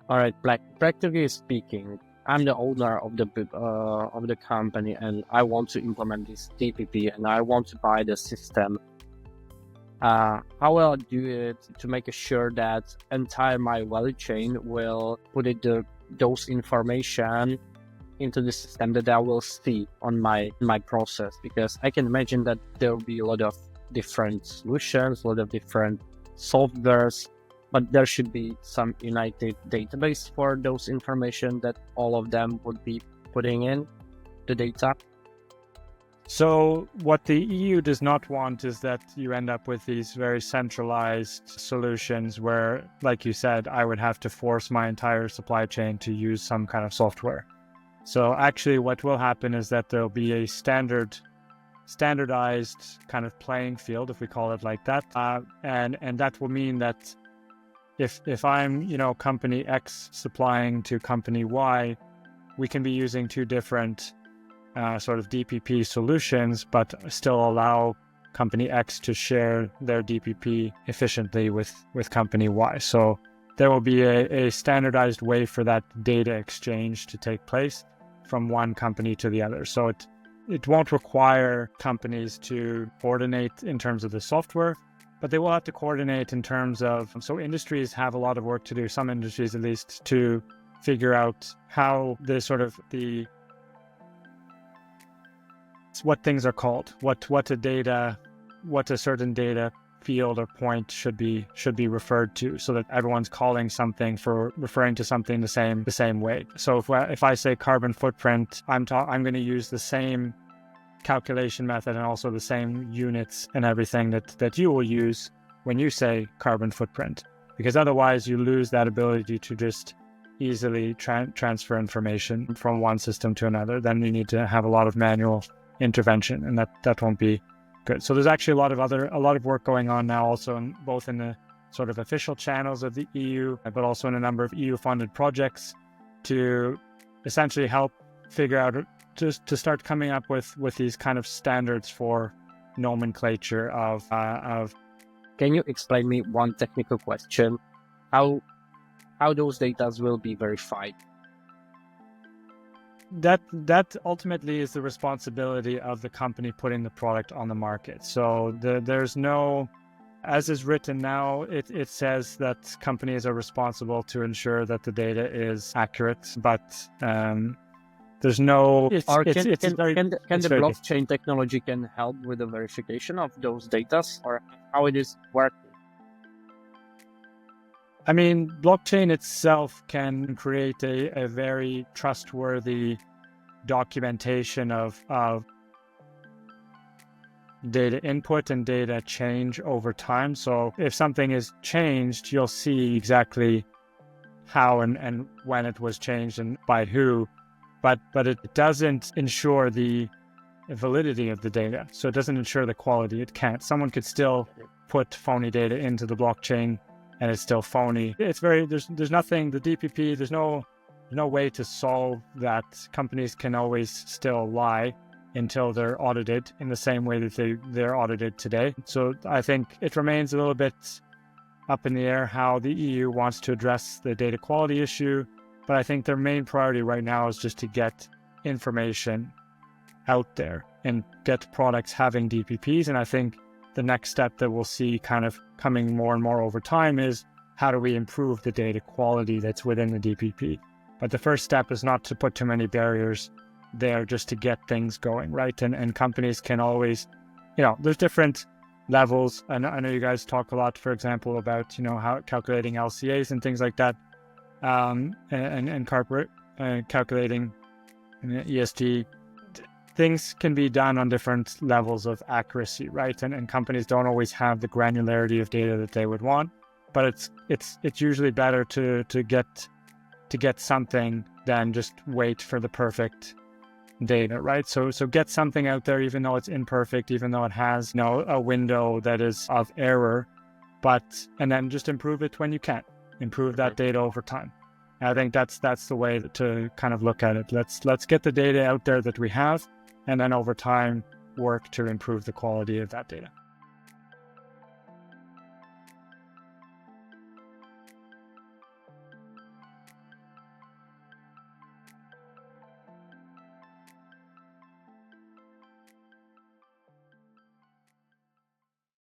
All right, practically speaking, I'm the owner of the company, and I want to implement this DPP, and I want to buy the system. How will I do it to make sure that entire my value chain will put those information into the system that I will see on my process? Because I can imagine that there will be a lot of different solutions, a lot of different softwares, but there should be some united database for those information that all of them would be putting in the data. So what the EU does not want is that you end up with these very centralized solutions where, like you said, I would have to force my entire supply chain to use some kind of software. So actually what will happen is that there'll be a standardized kind of playing field, if we call it like that. And that will mean that if I'm, company X supplying to company Y, we can be using two different sort of DPP solutions, but still allow company X to share their DPP efficiently with company Y. So there will be a standardized way for that data exchange to take place from one company to the other. So it won't require companies to coordinate in terms of the software, but they will have to coordinate in terms of, so industries have a lot of work to do, some industries at least, to figure out how what things are called, what a certain data field or point should be referred to, so that everyone's calling something for referring to something the same way. So if I say carbon footprint, I'm going to use the same calculation method and also the same units and everything that you will use when you say carbon footprint, because otherwise you lose that ability to just easily transfer information from one system to another. Then you need to have a lot of manual intervention, and that won't be good. So there's actually a lot of work going on now, also both in the sort of official channels of the EU, but also in a number of EU funded projects to essentially help figure out, just to start coming up with these kind of standards for nomenclature of. Can you explain me one technical question? How those data will be verified? That ultimately is the responsibility of the company putting the product on the market. So there's no, as is written now, it says that companies are responsible to ensure that the data is accurate, but there's no. Can the blockchain technology can help with the verification of those data, or how it is working? I mean, blockchain itself can create a very trustworthy documentation of data input and data change over time. So if something is changed, you'll see exactly how and when it was changed and by who, but it doesn't ensure the validity of the data. So it doesn't ensure the quality. It can't. Someone could still put phony data into the blockchain and it's still phony. It's there's nothing, the DPP, there's no way to solve that. Companies can always still lie until they're audited in the same way that they're audited today. So I think it remains a little bit up in the air how the EU wants to address the data quality issue. But I think their main priority right now is just to get information out there and get products having DPPs. And I think the next step that we'll see kind of coming more and more over time is how do we improve the data quality that's within the DPP. But the first step is not to put too many barriers there, just to get things going, right? And companies can always, there's different levels. And I know you guys talk a lot, for example, about, how calculating LCAs and things like that, and calculating ESG. Things can be done on different levels of accuracy, right? And companies don't always have the granularity of data that they would want, but it's usually better to get something than just wait for the perfect data, right? So get something out there, even though it's imperfect, even though it has a window that is of error, and then just improve it when you can. Improve that data over time. And I think that's the way to kind of look at it. Let's get the data out there that we have, and then over time work to improve the quality of that data.